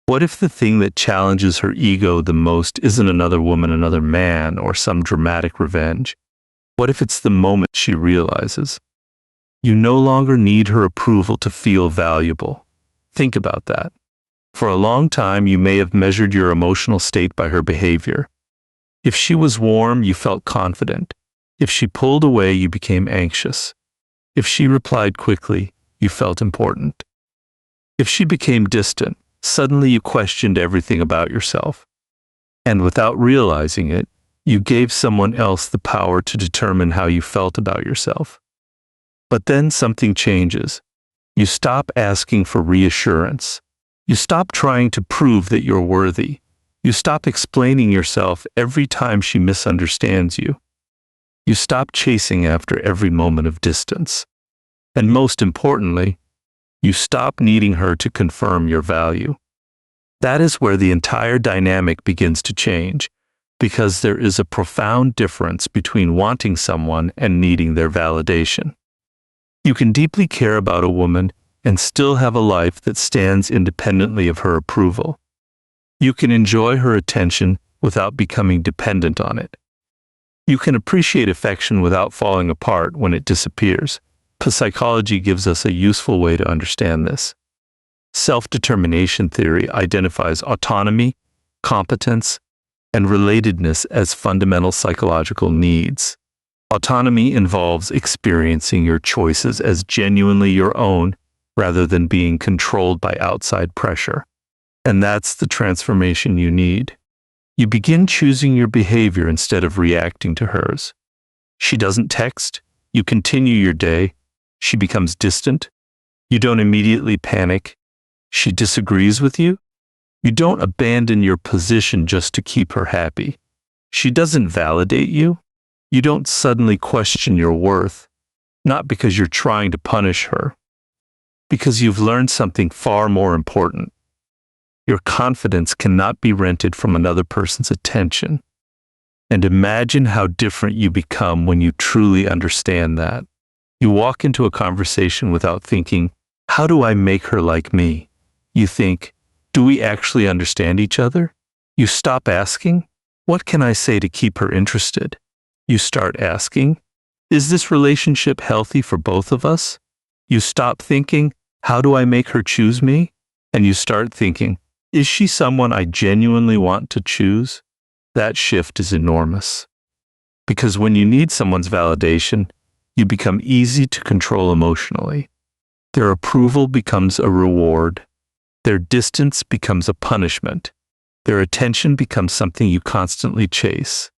What if the thing that challenges her ego the most isn't another woman, another man, or some dramatic revenge? What if it's the moment she realizes you no longer need her approval to feel valuable? Think about that. For a long time, you may have measured your emotional state by her behavior. If she was warm, you felt confident. If she pulled away, you became anxious. If she replied quickly, you felt important. If she became distant, suddenly you questioned everything about yourself. And without realizing it, you gave someone else the power to determine how you felt about yourself. But then something changes. You stop asking for reassurance. You stop trying to prove that you're worthy. You stop explaining yourself every time she misunderstands you. You stop chasing after every moment of distance. And most importantly, you stop needing her to confirm your value. That is where the entire dynamic begins to change, because there is a profound difference between wanting someone and needing their validation. You can deeply care about a woman and still have a life that stands independently of her approval. You can enjoy her attention without becoming dependent on it. You can appreciate affection without falling apart when it disappears. Psychology gives us a useful way to understand this. Self-determination theory identifies autonomy, competence, and relatedness as fundamental psychological needs. Autonomy involves experiencing your choices as genuinely your own rather than being controlled by outside pressure. And that's the transformation you need. You begin choosing your behavior instead of reacting to hers. She doesn't text, you continue your day. She becomes distant. You don't immediately panic. She disagrees with you. You don't abandon your position just to keep her happy. She doesn't validate you. You don't suddenly question your worth, not because you're trying to punish her, because you've learned something far more important. Your confidence cannot be rented from another person's attention. And imagine how different you become when you truly understand that. You walk into a conversation without thinking, how do I make her like me? You think, do we actually understand each other? You stop asking, what can I say to keep her interested? You start asking, is this relationship healthy for both of us? You stop thinking, how do I make her choose me? And you start thinking, is she someone I genuinely want to choose? That shift is enormous. Because when you need someone's validation, you become easy to control emotionally. Their approval becomes a reward. Their distance becomes a punishment. Their attention becomes something you constantly chase.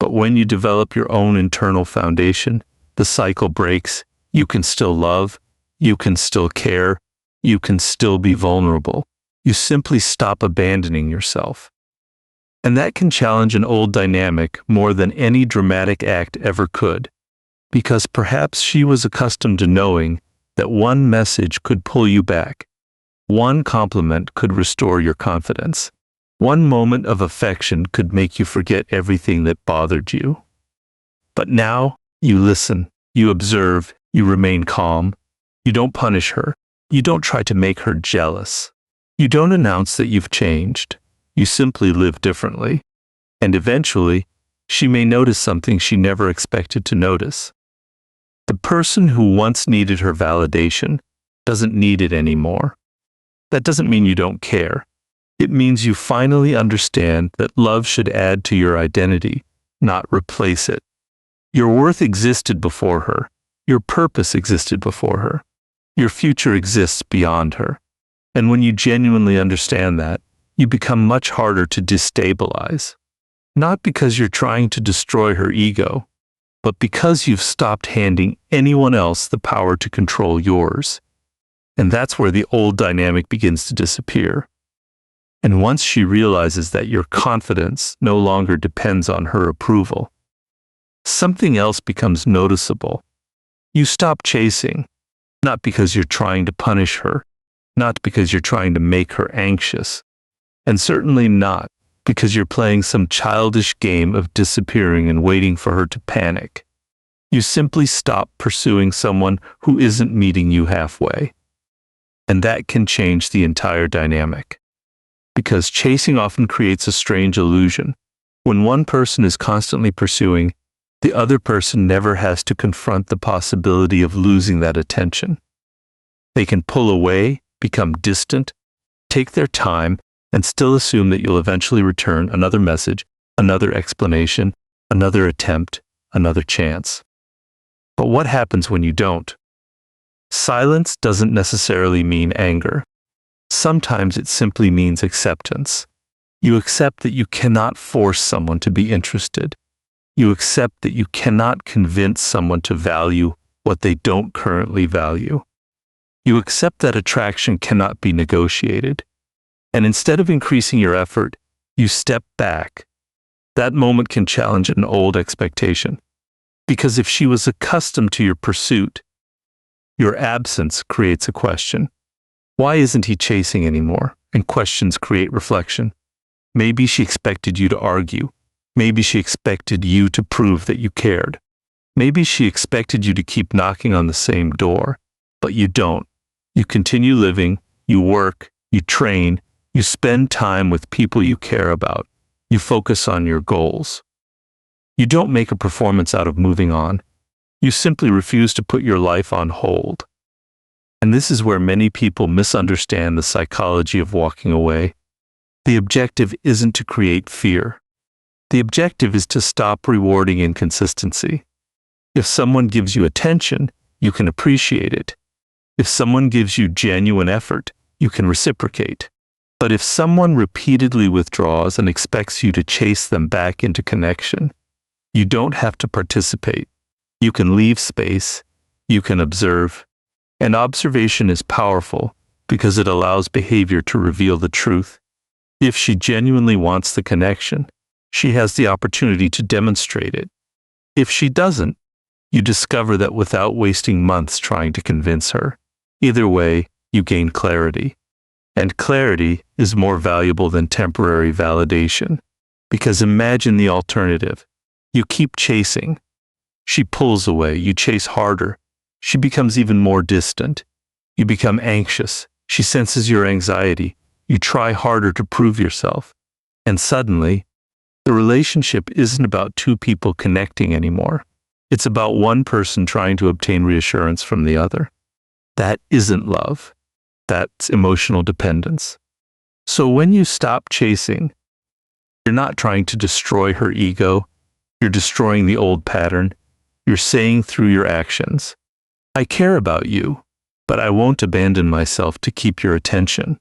But when you develop your own internal foundation, the cycle breaks. You can still love. You can still care. You can still be vulnerable. You simply stop abandoning yourself. And that can challenge an old dynamic more than any dramatic act ever could. Because perhaps she was accustomed to knowing that one message could pull you back. One compliment could restore your confidence. One moment of affection could make you forget everything that bothered you. But now, you listen, you observe, you remain calm. You don't punish her. You don't try to make her jealous. You don't announce that you've changed. You simply live differently. And eventually, she may notice something she never expected to notice. The person who once needed her validation doesn't need it anymore. That doesn't mean you don't care. It means you finally understand that love should add to your identity, not replace it. Your worth existed before her. Your purpose existed before her. Your future exists beyond her. And when you genuinely understand that, you become much harder to destabilize. Not because you're trying to destroy her ego, but because you've stopped handing anyone else the power to control yours. And that's where the old dynamic begins to disappear. And once she realizes that your confidence no longer depends on her approval, something else becomes noticeable. You stop chasing, not because you're trying to punish her, not because you're trying to make her anxious, and certainly not because you're playing some childish game of disappearing and waiting for her to panic. You simply stop pursuing someone who isn't meeting you halfway. And that can change the entire dynamic. because chasing often creates a strange illusion. When one person is constantly pursuing, the other person never has to confront the possibility of losing that attention. They can pull away, become distant, take their time, and still assume that you'll eventually return another message, another explanation, another attempt, another chance. But what happens when you don't? Silence doesn't necessarily mean anger. Sometimes it simply means acceptance. You accept that you cannot force someone to be interested. You accept that you cannot convince someone to value what they don't currently value. You accept that attraction cannot be negotiated. And instead of increasing your effort, you step back. That moment can challenge an old expectation. Because if she was accustomed to your pursuit, your absence creates a question. Why isn't he chasing anymore? And questions create reflection. Maybe she expected you to argue. Maybe she expected you to prove that you cared. Maybe she expected you to keep knocking on the same door, but you don't. You continue living, you work, you train, you spend time with people you care about. You focus on your goals. You don't make a performance out of moving on. You simply refuse to put your life on hold. And this is where many people misunderstand the psychology of walking away. The objective isn't to create fear. The objective is to stop rewarding inconsistency. If someone gives you attention, you can appreciate it. If someone gives you genuine effort, you can reciprocate. But if someone repeatedly withdraws and expects you to chase them back into connection, you don't have to participate. You can leave space. You can observe. And observation is powerful because it allows behavior to reveal the truth. If she genuinely wants the connection, she has the opportunity to demonstrate it. If she doesn't, you discover that without wasting months trying to convince her. Either way, you gain clarity. And clarity is more valuable than temporary validation. Because imagine the alternative. You keep chasing. She pulls away. You chase harder. She becomes even more distant. You become anxious. She senses your anxiety. You try harder to prove yourself. And suddenly, the relationship isn't about two people connecting anymore. It's about one person trying to obtain reassurance from the other. That isn't love. That's emotional dependence. So when you stop chasing, you're not trying to destroy her ego. You're destroying the old pattern. You're saying through your actions, I care about you, but I won't abandon myself to keep your attention.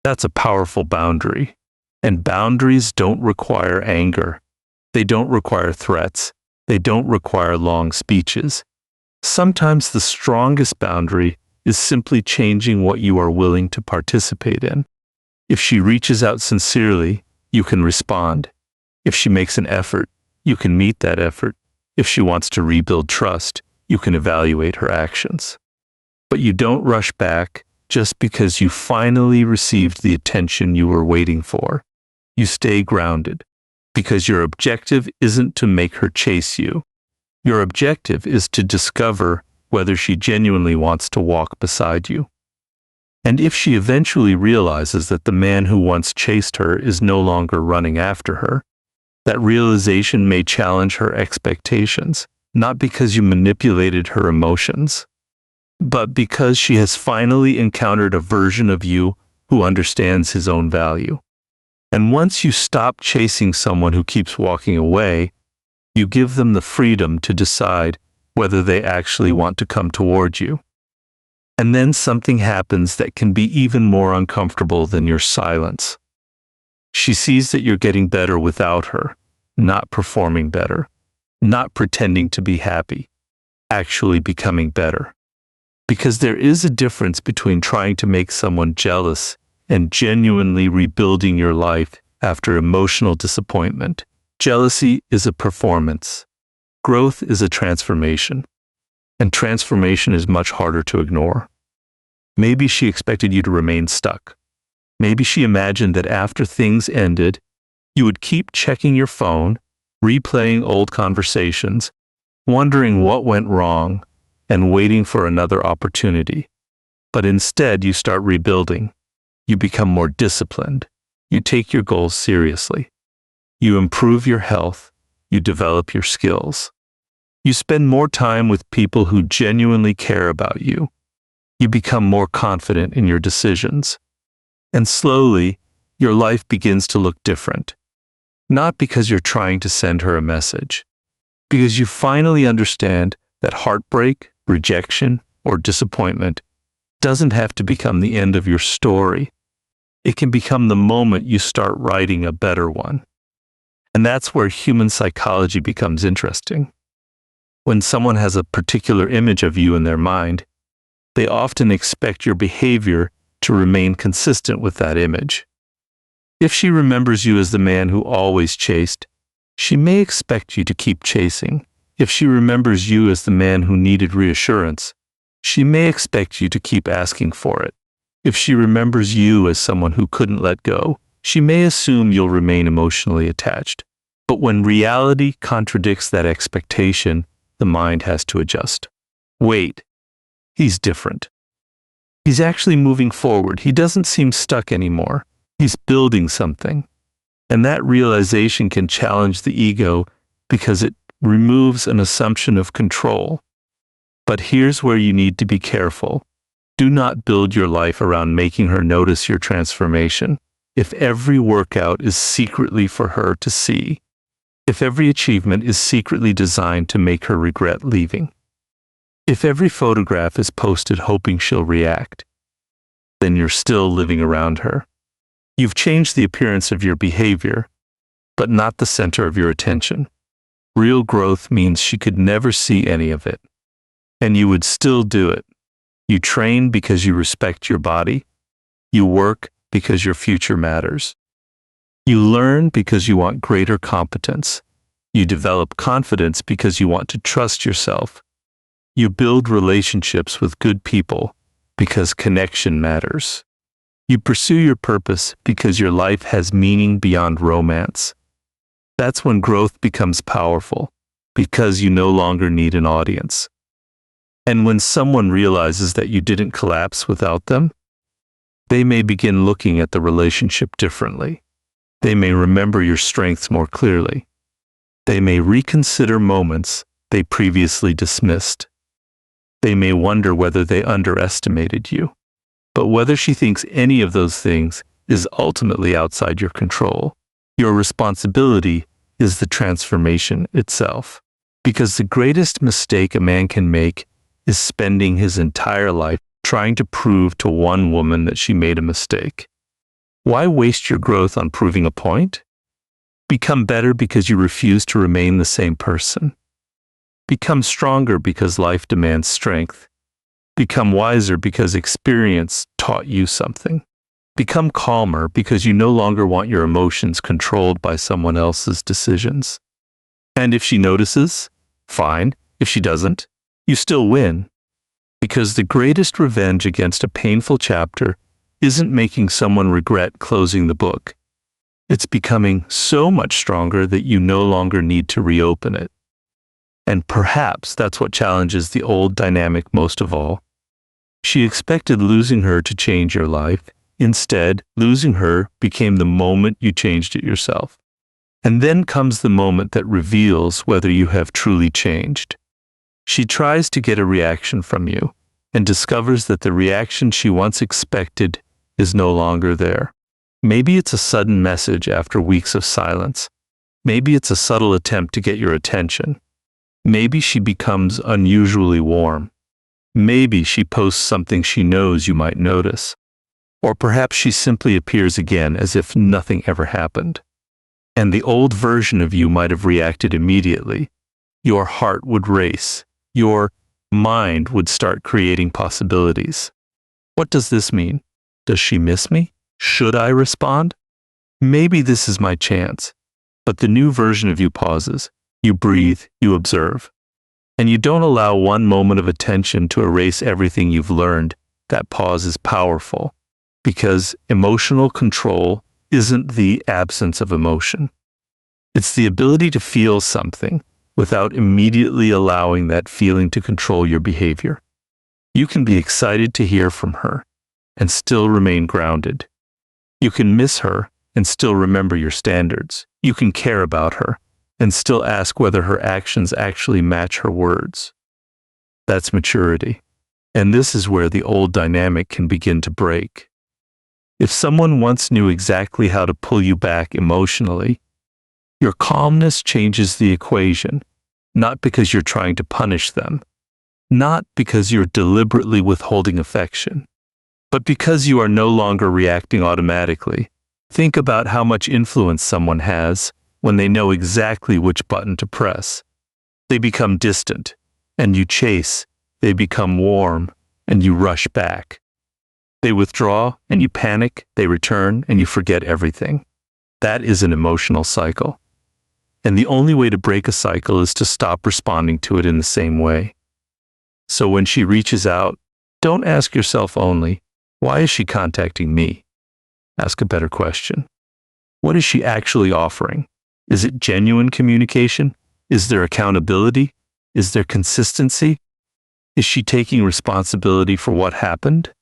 That's a powerful boundary. And boundaries don't require anger. They don't require threats. They don't require long speeches. Sometimes the strongest boundary is simply changing what you are willing to participate in. If she reaches out sincerely, you can respond. If she makes an effort, you can meet that effort. If she wants to rebuild trust, you can evaluate her actions. But you don't rush back just because you finally received the attention you were waiting for. You stay grounded because your objective isn't to make her chase you. Your objective is to discover whether she genuinely wants to walk beside you. And if she eventually realizes that the man who once chased her is no longer running after her, that realization may challenge her expectations, not because you manipulated her emotions, but because she has finally encountered a version of you who understands his own value. And once you stop chasing someone who keeps walking away, you give them the freedom to decide whether they actually want to come toward you. And then something happens that can be even more uncomfortable than your silence. She sees that you're getting better without her, not performing better, not pretending to be happy, actually becoming better. Because there is a difference between trying to make someone jealous and genuinely rebuilding your life after emotional disappointment. Jealousy is a performance. Growth is a transformation. And transformation is much harder to ignore. Maybe she expected you to remain stuck. Maybe she imagined that after things ended, you would keep checking your phone, replaying old conversations, wondering what went wrong, and waiting for another opportunity. But instead, you start rebuilding. You become more disciplined. You take your goals seriously. You improve your health. You develop your skills. You spend more time with people who genuinely care about you. You become more confident in your decisions. And slowly, your life begins to look different. Not because you're trying to send her a message, because you finally understand that heartbreak, rejection, or disappointment doesn't have to become the end of your story. It can become the moment you start writing a better one. And that's where human psychology becomes interesting. When someone has a particular image of you in their mind, they often expect your behavior to remain consistent with that image. If she remembers you as the man who always chased, she may expect you to keep chasing. If she remembers you as the man who needed reassurance, she may expect you to keep asking for it. If she remembers you as someone who couldn't let go, she may assume you'll remain emotionally attached. But when reality contradicts that expectation, the mind has to adjust. Wait, he's different. He's actually moving forward. He doesn't seem stuck anymore. He's building something. And that realization can challenge the ego because it removes an assumption of control. But here's where you need to be careful. Do not build your life around making her notice your transformation. If every workout is secretly for her to see, if every achievement is secretly designed to make her regret leaving, if every photograph is posted hoping she'll react, then you're still living around her. You've changed the appearance of your behavior, but not the center of your attention. Real growth means she could never see any of it, and you would still do it. You train because you respect your body. You work because your future matters. You learn because you want greater competence. You develop confidence because you want to trust yourself. You build relationships with good people because connection matters. You pursue your purpose because your life has meaning beyond romance. That's when growth becomes powerful, because you no longer need an audience. And when someone realizes that you didn't collapse without them, they may begin looking at the relationship differently. They may remember your strengths more clearly. They may reconsider moments they previously dismissed. They may wonder whether they underestimated you. But whether she thinks any of those things is ultimately outside your control. Your responsibility is the transformation itself. Because the greatest mistake a man can make is spending his entire life trying to prove to one woman that she made a mistake. Why waste your growth on proving a point? Become better because you refuse to remain the same person. Become stronger because life demands strength. Become wiser because experience taught you something. Become calmer because you no longer want your emotions controlled by someone else's decisions. And if she notices, fine. If she doesn't, you still win. Because the greatest revenge against a painful chapter isn't making someone regret closing the book. It's becoming so much stronger that you no longer need to reopen it. And perhaps that's what challenges the old dynamic most of all. She expected losing her to change your life. Instead, losing her became the moment you changed it yourself. And then comes the moment that reveals whether you have truly changed. She tries to get a reaction from you and discovers that the reaction she once expected is no longer there. Maybe it's a sudden message after weeks of silence. Maybe it's a subtle attempt to get your attention. Maybe she becomes unusually warm. Maybe she posts something she knows you might notice. Or perhaps she simply appears again as if nothing ever happened. And the old version of you might have reacted immediately. Your heart would race. Your mind would start creating possibilities. What does this mean? Does she miss me? Should I respond? Maybe this is my chance. But the new version of you pauses. You breathe, you observe. And you don't allow one moment of attention to erase everything you've learned. That pause is powerful. Because emotional control isn't the absence of emotion. It's the ability to feel something without immediately allowing that feeling to control your behavior. You can be excited to hear from her and still remain grounded. You can miss her and still remember your standards. You can care about her and still ask whether her actions actually match her words. That's maturity. And this is where the old dynamic can begin to break. If someone once knew exactly how to pull you back emotionally, your calmness changes the equation, not because you're trying to punish them, not because you're deliberately withholding affection, but because you are no longer reacting automatically. Think about how much influence someone has when they know exactly which button to press. They become distant, and you chase. They become warm, and you rush back. They withdraw, and you panic. They return, and you forget everything. That is an emotional cycle. And the only way to break a cycle is to stop responding to it in the same way. So when she reaches out, don't ask yourself only, why is she contacting me? Ask a better question. What is she actually offering? Is it genuine communication? Is there accountability? Is there consistency? Is she taking responsibility for what happened?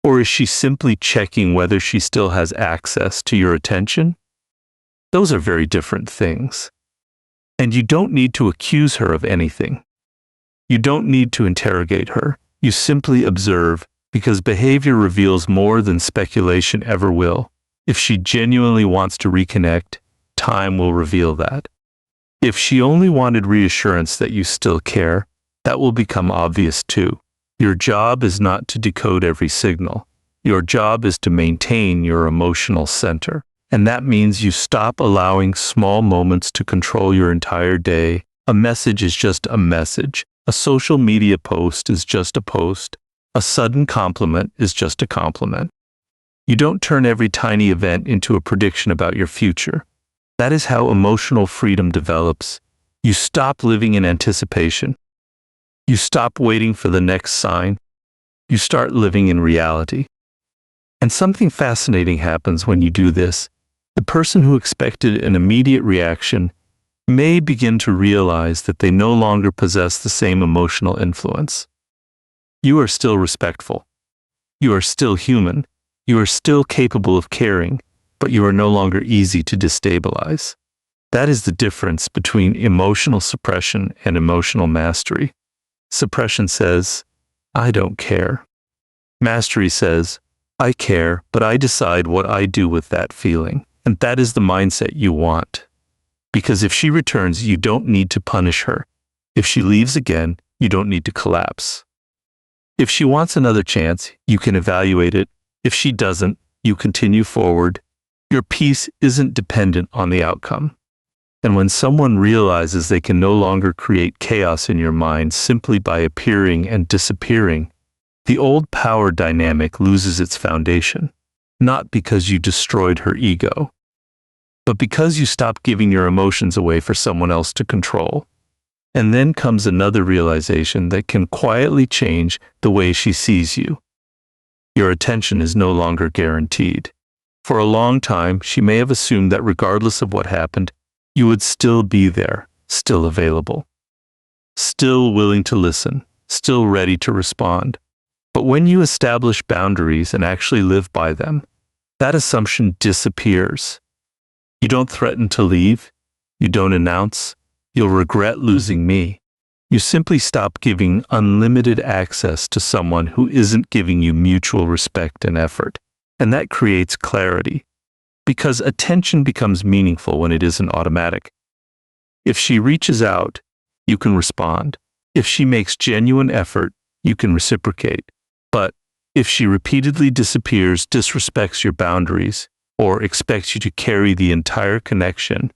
Or is she simply checking whether she still has access to your attention? Those are very different things. And you don't need to accuse her of anything. You don't need to interrogate her. You simply observe, because behavior reveals more than speculation ever will. If she genuinely wants to reconnect, time will reveal that. If she only wanted reassurance that you still care, that will become obvious too. Your job is not to decode every signal. Your job is to maintain your emotional center. And that means you stop allowing small moments to control your entire day. A message is just a message. A social media post is just a post. A sudden compliment is just a compliment. You don't turn every tiny event into a prediction about your future. That is how emotional freedom develops. You stop living in anticipation. You stop waiting for the next sign. You start living in reality. And something fascinating happens when you do this. The person who expected an immediate reaction may begin to realize that they no longer possess the same emotional influence. You are still respectful. You are still human. You are still capable of caring, but you are no longer easy to destabilize. That is the difference between emotional suppression and emotional mastery. Suppression says, I don't care. Mastery says, I care, but I decide what I do with that feeling. And that is the mindset you want. Because if she returns, you don't need to punish her. If she leaves again, you don't need to collapse. If she wants another chance, you can evaluate it. If she doesn't, you continue forward. Your peace isn't dependent on the outcome. And when someone realizes they can no longer create chaos in your mind simply by appearing and disappearing, the old power dynamic loses its foundation. Not because you destroyed her ego, but because you stopped giving your emotions away for someone else to control. And then comes another realization that can quietly change the way she sees you. Your attention is no longer guaranteed. For a long time, she may have assumed that regardless of what happened, you would still be there, still available, still willing to listen, still ready to respond. But when you establish boundaries and actually live by them, that assumption disappears. You don't threaten to leave. You don't announce, you'll regret losing me. You simply stop giving unlimited access to someone who isn't giving you mutual respect and effort. And that creates clarity, because attention becomes meaningful when it isn't automatic. If she reaches out, you can respond. If she makes genuine effort, you can reciprocate. But if she repeatedly disappears, disrespects your boundaries, or expects you to carry the entire connection,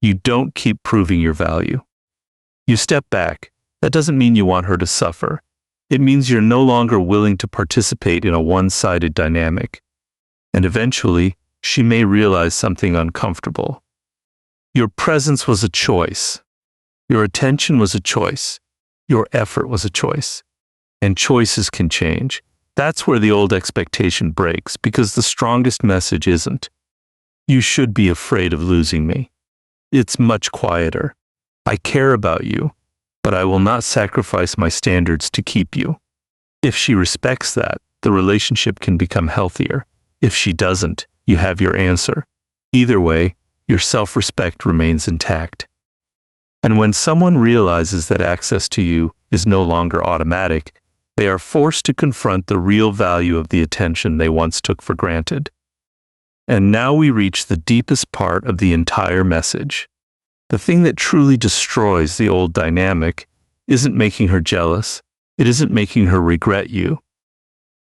you don't keep proving your value. You step back. That doesn't mean you want her to suffer. It means you're no longer willing to participate in a one-sided dynamic. And eventually, she may realize something uncomfortable. Your presence was a choice. Your attention was a choice. Your effort was a choice. And choices can change. That's where the old expectation breaks, because the strongest message isn't, you should be afraid of losing me. It's much quieter. I care about you, but I will not sacrifice my standards to keep you. If she respects that, the relationship can become healthier. If she doesn't, you have your answer. Either way, your self-respect remains intact. And when someone realizes that access to you is no longer automatic, they are forced to confront the real value of the attention they once took for granted. And now we reach the deepest part of the entire message. The thing that truly destroys the old dynamic isn't making her jealous. It isn't making her regret you.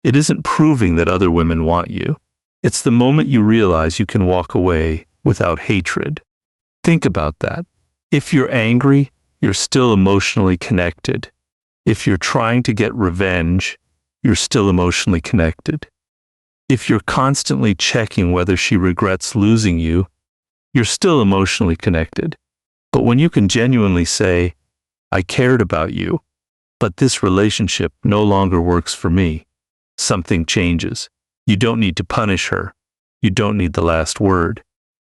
It isn't proving that other women want you. It's the moment you realize you can walk away without hatred. Think about that. If you're angry, you're still emotionally connected. If you're trying to get revenge, you're still emotionally connected. If you're constantly checking whether she regrets losing you, you're still emotionally connected. But when you can genuinely say, I cared about you, but this relationship no longer works for me, something changes. You don't need to punish her. You don't need the last word.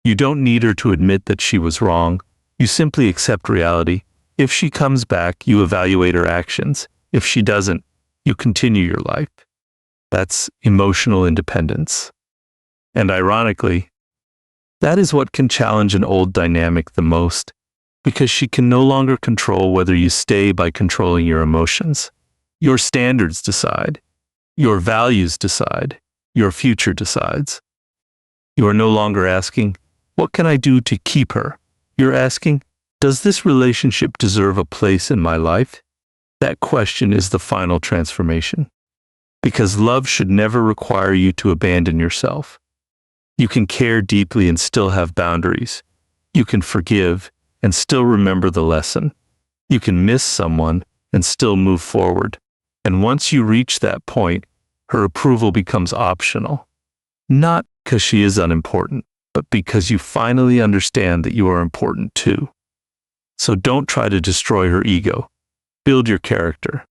You don't need her to admit that she was wrong. You simply accept reality. If she comes back, you evaluate her actions. If she doesn't, you continue your life. That's emotional independence. And ironically, that is what can challenge an old dynamic the most, because she can no longer control whether you stay by controlling your emotions. Your standards decide. Your values decide. Your future decides. You are no longer asking, what can I do to keep her? You're asking, does this relationship deserve a place in my life? That question is the final transformation. Because love should never require you to abandon yourself. You can care deeply and still have boundaries. You can forgive and still remember the lesson. You can miss someone and still move forward. And once you reach that point, her approval becomes optional. Not because she is unimportant, but because you finally understand that you are important too. So don't try to destroy her ego. Build your character.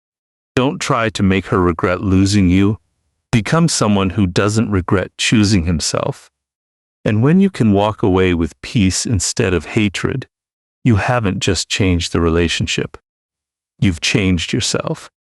Don't try to make her regret losing you. Become someone who doesn't regret choosing himself. And when you can walk away with peace instead of hatred, you haven't just changed the relationship. You've changed yourself.